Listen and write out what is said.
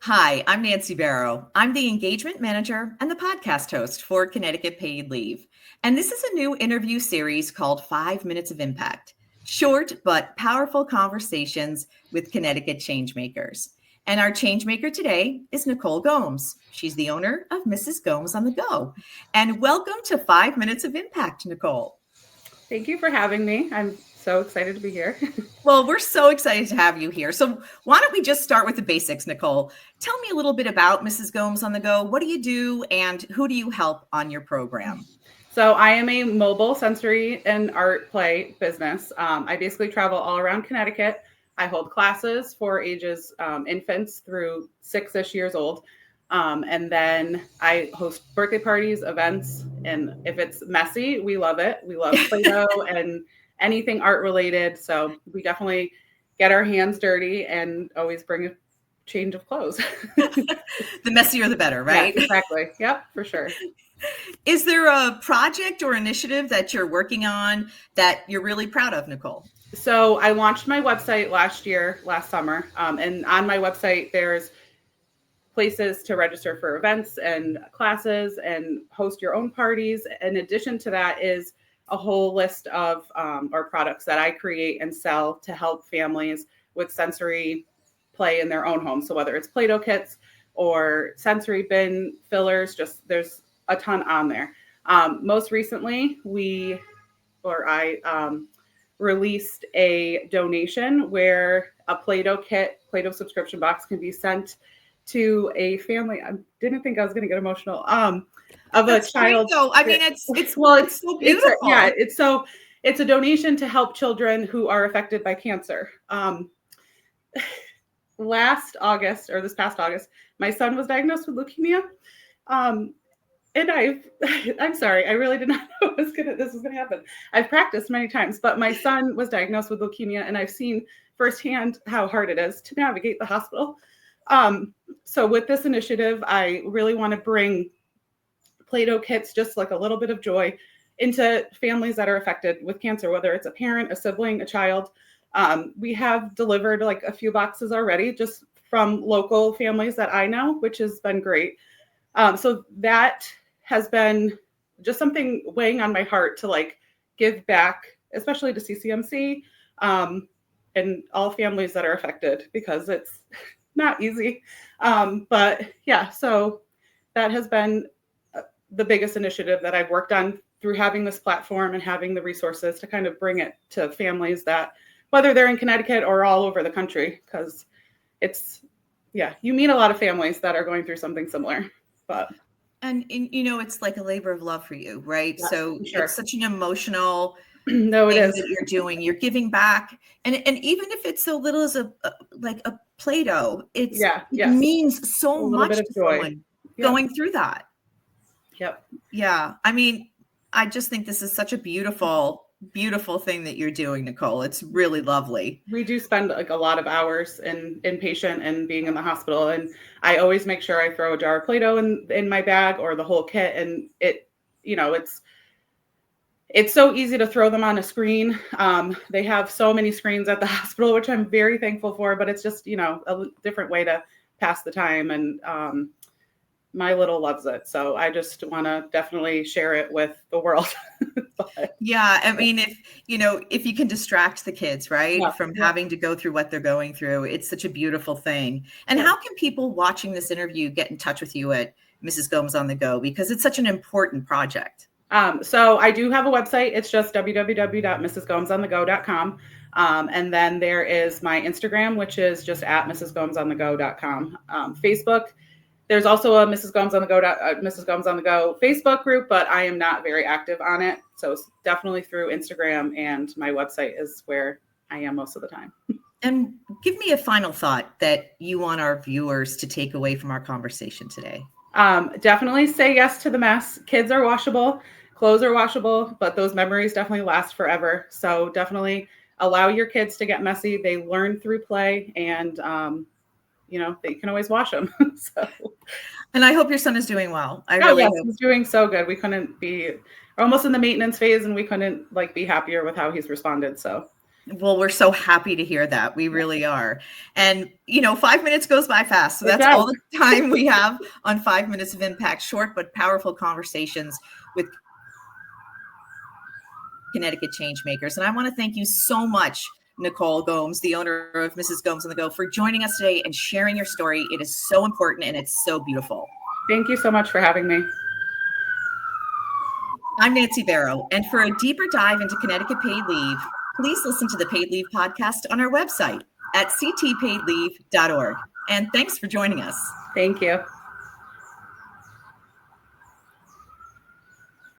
Hi, I'm Nancy Barrow. I'm the engagement manager and the podcast host for Connecticut Paid Leave. And this is a new interview series called 5 Minutes of Impact, short but powerful conversations with Connecticut Changemakers. And our changemaker today is Nicole Gomes. She's the owner of Mrs. Gomes on the Go. And welcome to 5 Minutes of Impact, Nicole. Thank you for having me. I'm so excited to be here. Well, we're so excited to have you here. So why don't we just start with the basics, Nicole? Tell me a little bit about Mrs. Gomes on the Go. What do you do and who do you help on your program? So I am a mobile sensory and art play business. I basically travel all around Connecticut. I hold classes for ages infants through 6-ish years old. And then I host birthday parties, events, and if it's messy, we love it. We love Play-Doh and anything art related. So we definitely get our hands dirty and always bring a change of clothes. The messier, the better, right? Yeah, exactly. Yep, for sure. Is there a project or initiative that you're working on that you're really proud of, Nicole? So I launched my website last summer. And on my website, there's places to register for events and classes and host your own parties. In addition to that is a whole list of our products that I create and sell to help families with sensory play in their own home. So whether it's Play-Doh kits or sensory bin fillers, just there's a ton on there. Most recently, I released a donation where a Play-Doh Play-Doh subscription box can be sent to a family. I didn't think I was going to get emotional. Of That's a child. Great, though. I mean, it's so beautiful. It's a donation to help children who are affected by cancer. This past August, my son was diagnosed with leukemia. And I'm sorry, I really did not know this was gonna happen. I've practiced many times, but my son was diagnosed with leukemia, and I've seen firsthand how hard it is to navigate the hospital. So with this initiative, I really want to bring Play-Doh kits, just like a little bit of joy, into families that are affected with cancer, whether it's a parent, a sibling, a child. We have delivered like a few boxes already, just from local families that I know, which has been great. So that has been just something weighing on my heart to like give back, especially to CCMC and all families that are affected, because it's not easy. But yeah, so that has been the biggest initiative that I've worked on through having this platform and having the resources to kind of bring it to families that, whether they're in Connecticut or all over the country, because you meet a lot of families that are going through something similar. And it's like a labor of love for you, right? Yeah, so sure. It's such an emotional thing that you're doing. You're giving back, and even if it's so little as a Play-Doh, it means so much to someone going through that. Yep. Yeah, I mean, I just think this is such a beautiful thing that you're doing, Nicole. It's really lovely. We do spend like a lot of hours in inpatient and being in the hospital, and I always make sure I throw a jar of Play-Doh in my bag or the whole kit. And it's so easy to throw them on a screen. They have so many screens at the hospital, which I'm very thankful for, but it's just, a different way to pass the time. And my little loves it. So I just want to definitely share it with the world. Yeah. I mean, if you can distract the kids, right, from having to go through what they're going through, it's such a beautiful thing. And how can people watching this interview get in touch with you at Mrs. Gomes on the Go? Because it's such an important project. So I do have a website. It's just www.mrsgomesonthego.com. And then there is my Instagram, which is just at mrsgomesonthego.com. Facebook. There's also a Mrs. Gomes on the Go Facebook group, but I am not very active on it. So it's definitely through Instagram, and my website is where I am most of the time. And give me a final thought that you want our viewers to take away from our conversation today. Definitely say yes to the mess. Kids are washable, clothes are washable, but those memories definitely last forever. So definitely allow your kids to get messy. They learn through play, and they can always wash them. And I hope your son is doing well. He's doing so good. We couldn't be almost in the maintenance phase, and we couldn't be happier with how he's responded. So Well, we're so happy to hear that. We really are. And, 5 minutes goes by fast. So that's all the time we have on 5 Minutes of Impact, short but powerful conversations with Connecticut Changemakers. And I want to thank you so much, Nicole Gomes, the owner of Mrs. Gomes on the Go, for joining us today and sharing your story. It is so important and it's so beautiful. Thank you so much for having me. I'm Nancy Barrow, and for a deeper dive into Connecticut paid leave, please listen to the Paid Leave podcast on our website at ctpaidleave.org. And thanks for joining us. Thank you.